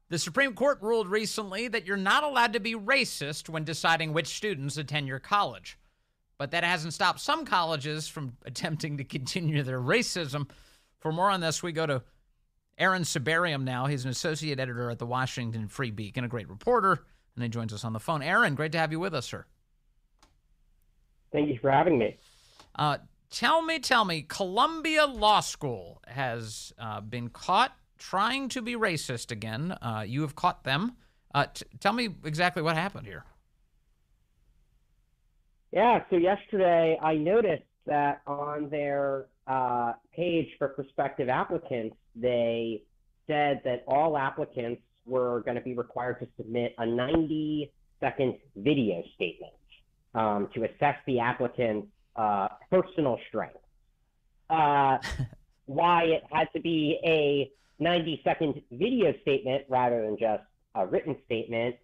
The Supreme Court ruled recently that you're not allowed to be racist when deciding which students attend your college. But that hasn't stopped some colleges from attempting to continue their racism. For more on this, we go to Aaron Sibarium now. He's an associate editor at the Washington Free Beacon, a great reporter, and he joins us on the phone. Aaron, great to have you with us, sir. Thank you for having me. Tell me, Columbia Law School has been caught trying to be racist again. You have caught them. Tell me exactly what happened here. Yeah, so yesterday I noticed that on their page for prospective applicants, they said that all applicants were going to be required to submit a 90-second video statement to assess the applicant's personal strength. Why it had to be a 90-second video statement rather than just a written statement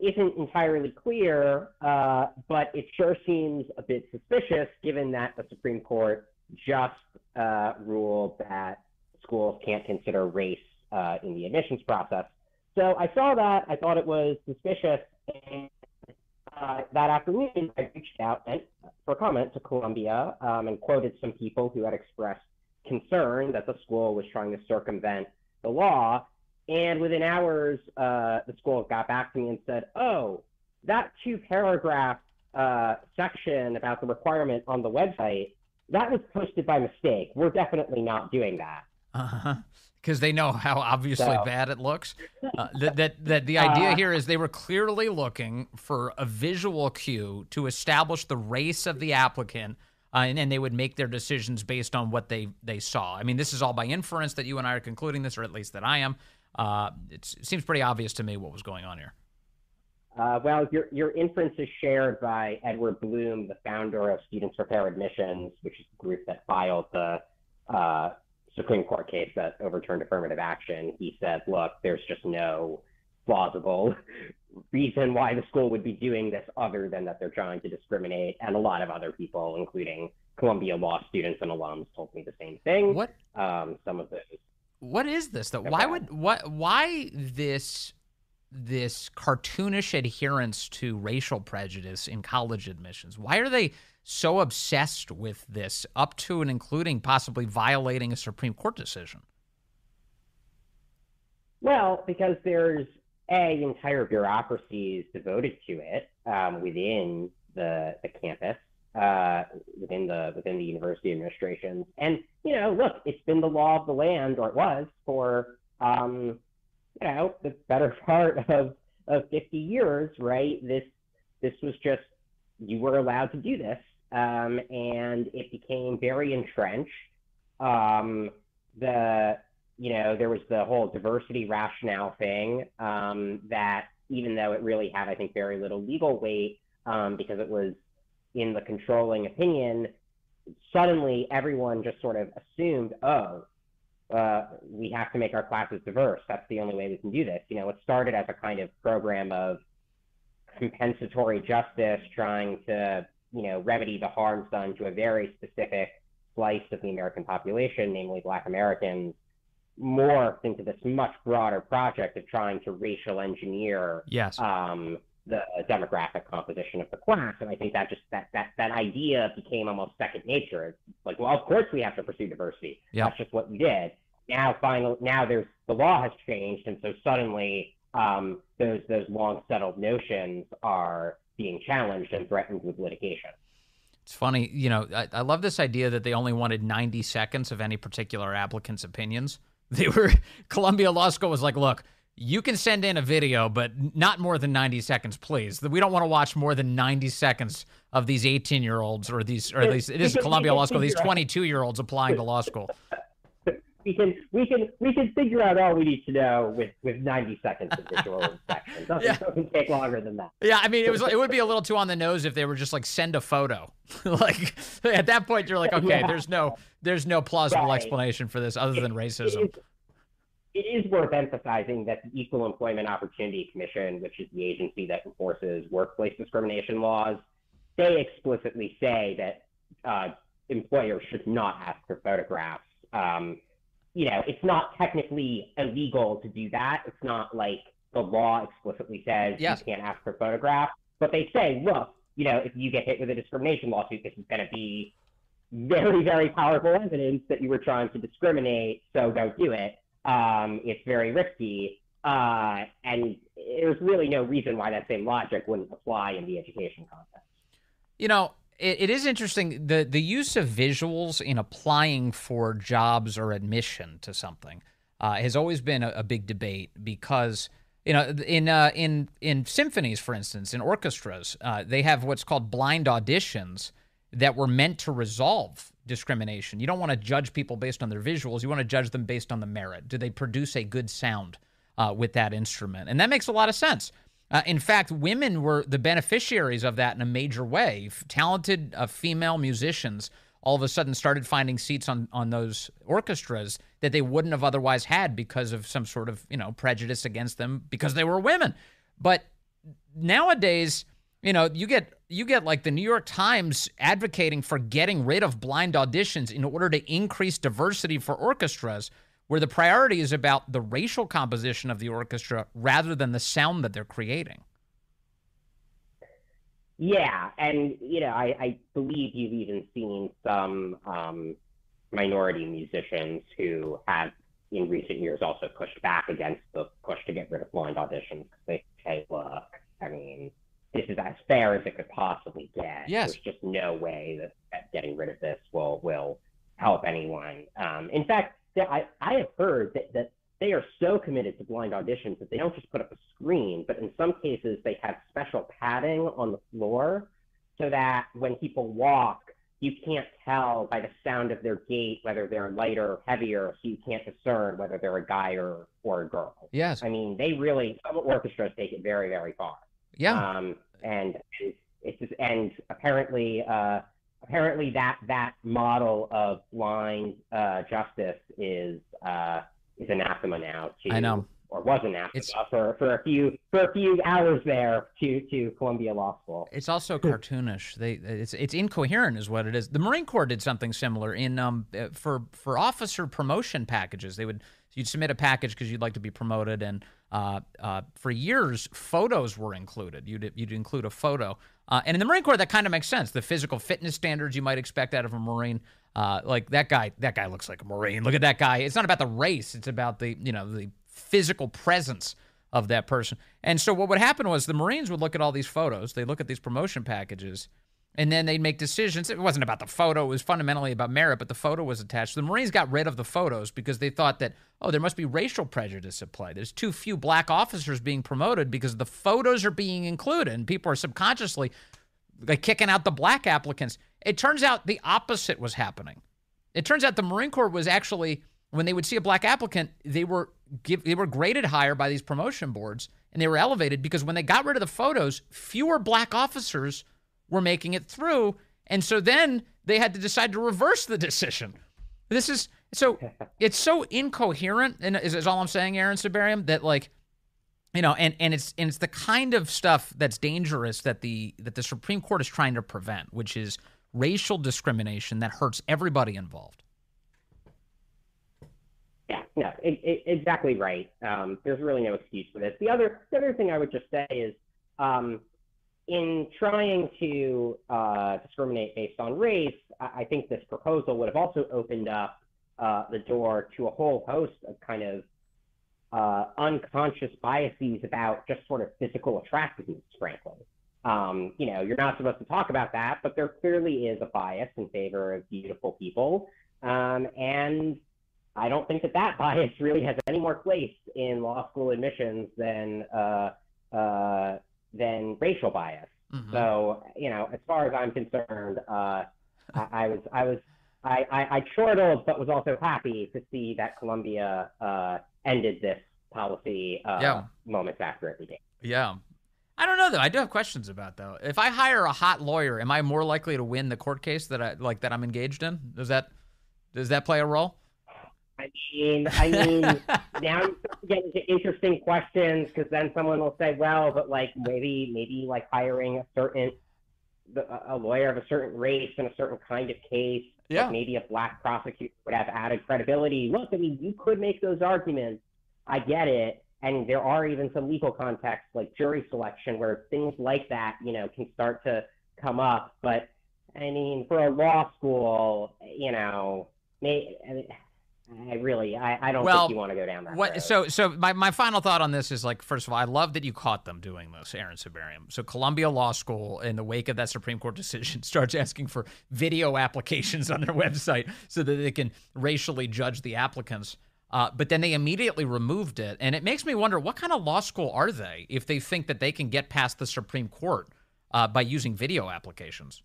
isn't entirely clear, but it sure seems a bit suspicious given that the Supreme Court just ruled that schools can't consider race in the admissions process. So I saw that, I thought it was suspicious, and that afternoon I reached out for comment to Columbia and quoted some people who had expressed concern that the school was trying to circumvent the law. And within hours, the school got back to me and said, oh, that 2-paragraph section about the requirement on the website, that was posted by mistake. We're definitely not doing that. Because they know how obviously bad it looks. That the idea here is they were clearly looking for a visual cue to establish the race of the applicant, and they would make their decisions based on what they saw. I mean, this is all by inference that you and I are concluding this, or at least that I am. It seems pretty obvious to me what was going on here. Well, your inference is shared by Edward Bloom, the founder of Students for Fair Admissions, which is the group that filed the Supreme Court case that overturned affirmative action. He said, look, there's just no plausible reason why the school would be doing this other than that they're trying to discriminate. And a lot of other people, including Columbia law students and alums, told me the same thing. What? Some of those. What is this though? Why this cartoonish adherence to racial prejudice in college admissions? Why are they so obsessed with this, up to and including possibly violating a Supreme Court decision? Well, because there's entire bureaucracies devoted to it within the campus, within the university administrations. And, look, it's been the law of the land, or it was, for, the better part of 50 years, right? This was just, you were allowed to do this, and it became very entrenched. There was the whole diversity rationale thing that, even though it really had, I think, very little legal weight because it was in the controlling opinion, suddenly everyone just sort of assumed, we have to make our classes diverse. That's the only way we can do this. It started as a kind of program of compensatory justice, trying to, remedy the harms done to a very specific slice of the American population, namely Black Americans, morphed into this much broader project of trying to racial engineer the demographic composition of the class. And I think that idea became almost second nature. It's like, well, of course we have to pursue diversity. Yep. That's just what we did. Now the law has changed, and so suddenly those long settled notions are being challenged and threatened with litigation. It's funny, I love this idea that they only wanted 90 seconds of any particular applicant's opinions. Columbia Law School was like, look, you can send in a video, but not more than 90 seconds, please. We don't want to watch more than 90 seconds of these 18-year-olds or at least it is Columbia Law School, these 22-year-olds applying to law school. We can figure out all we need to know with 90 seconds of visual inspection. It doesn't take longer than that. Yeah, I mean, it would be a little too on the nose if they were just like, send a photo. Like at that point, you're like, okay, there's no plausible explanation for this other than racism. It is worth emphasizing that the Equal Employment Opportunity Commission, which is the agency that enforces workplace discrimination laws, they explicitly say that employers should not ask for photographs. it's not technically illegal to do that. It's not like the law explicitly says Yes. you can't ask for photographs, but they say, look, if you get hit with a discrimination lawsuit, this is going to be very, very powerful evidence that you were trying to discriminate, so don't do it. It's very risky. And there's really no reason why that same logic wouldn't apply in the education context. It is interesting, the use of visuals in applying for jobs or admission to something has always been a big debate because, in symphonies, for instance, in orchestras, they have what's called blind auditions that were meant to resolve discrimination. You don't want to judge people based on their visuals. You want to judge them based on the merit. Do they produce a good sound with that instrument? And that makes a lot of sense. In fact, women were the beneficiaries of that in a major way. Talented female musicians all of a sudden started finding seats on those orchestras that they wouldn't have otherwise had because of some sort of, prejudice against them because they were women. But nowadays, you get like the New York Times advocating for getting rid of blind auditions in order to increase diversity for orchestras, where the priority is about the racial composition of the orchestra rather than the sound that they're creating. Yeah, and I believe you've even seen some minority musicians who have in recent years also pushed back against the push to get rid of blind auditions because they say, look, I mean, this is as fair as it could possibly get. Yes. There's just no way that getting rid of this will help anyone. In fact, I have heard that they are so committed to blind auditions that they don't just put up a screen, but in some cases they have special padding on the floor so that when people walk, you can't tell by the sound of their gait whether they're lighter or heavier, so you can't discern whether they're a guy or a girl. Yes. I mean, some orchestras take it very, very far. Yeah. And it's just, and apparently that model of blind justice is anathema now I know. or was anathema for a few hours there to Columbia Law School. It's also cartoonish. It's incoherent is what it is. The Marine Corps did something similar in for officer promotion packages. You'd submit a package because you'd like to be promoted, and for years photos were included. You'd include a photo, and in the Marine Corps that kind of makes sense. The physical fitness standards you might expect out of a Marine, like that guy looks like a Marine. Look at that guy. It's not about the race. It's about the physical presence of that person. And so what would happen was the Marines would look at all these photos. They'd look at these promotion packages, and then they'd make decisions. It wasn't about the photo. It was fundamentally about merit, but the photo was attached. The Marines got rid of the photos because they thought that, there must be racial prejudice at play. There's too few black officers being promoted because the photos are being included, and people are subconsciously kicking out the black applicants. It turns out the opposite was happening. It turns out the Marine Corps was actually, when they would see a black applicant, they were graded higher by these promotion boards, and they were elevated because when they got rid of the photos, fewer black officers were making it through, and so then they had to decide to reverse the decision. It's so incoherent, and is all I'm saying, Aaron Sibarium, that and it's the kind of stuff that's dangerous that the Supreme Court is trying to prevent, which is racial discrimination that hurts everybody involved. Yeah, no, exactly right. There's really no excuse for this. The other thing I would just say is, in trying to discriminate based on race, I think this proposal would have also opened up the door to a whole host of kind of unconscious biases about just sort of physical attractiveness, frankly. You're not supposed to talk about that, but there clearly is a bias in favor of beautiful people. And I don't think that bias really has any more place in law school admissions than racial bias. Mm-hmm. So, as far as I'm concerned, I chortled, but was also happy to see that Columbia ended this policy moments after it began. Yeah. I don't know, though. I do have questions about, though. If I hire a hot lawyer, am I more likely to win the court case that I'm engaged in? Does that play a role? I mean, now you get into interesting questions because then someone will say, well, but maybe hiring a lawyer of a certain race in a certain kind of case Yeah. Like maybe a black prosecutor would have added credibility. Look, I mean, you could make those arguments. I get it. And there are even some legal contexts like jury selection where things like that, can start to come up. But I mean, for a law school, I don't think you want to go down that road. So my final thought on this is, like, first of all, I love that you caught them doing this, Aaron Sibarium. So Columbia Law School, in the wake of that Supreme Court decision, starts asking for video applications on their website so that they can racially judge the applicants. But then they immediately removed it. And it makes me wonder, what kind of law school are they if they think that they can get past the Supreme Court by using video applications?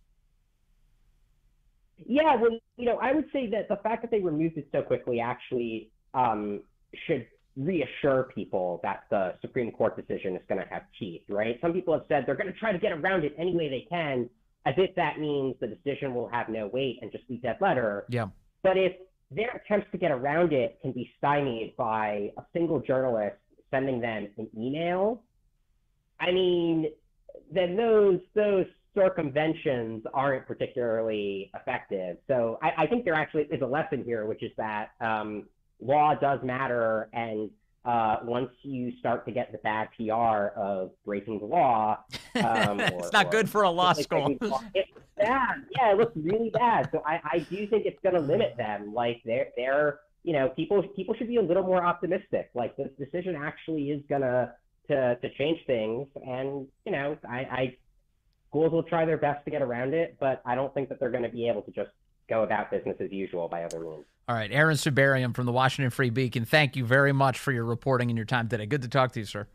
Yeah, well, I would say that the fact that they removed it so quickly actually should reassure people that the Supreme Court decision is going to have teeth, right? Some people have said they're going to try to get around it any way they can, as if that means the decision will have no weight and just be dead letter. Yeah. But if their attempts to get around it can be stymied by a single journalist sending them an email, I mean, then those circumventions aren't particularly effective. So I think there actually is a lesson here, which is that law does matter. And once you start to get the bad PR of breaking the law, it's not good for a law school. It's bad. Yeah, it looks really bad. So I do think it's going to limit them. Like they're people should be a little more optimistic. Like this decision actually is going to change things. And schools will try their best to get around it, but I don't think that they're going to be able to just go about business as usual by other means. All right, Aaron Sibarium from the Washington Free Beacon, thank you very much for your reporting and your time today. Good to talk to you, sir.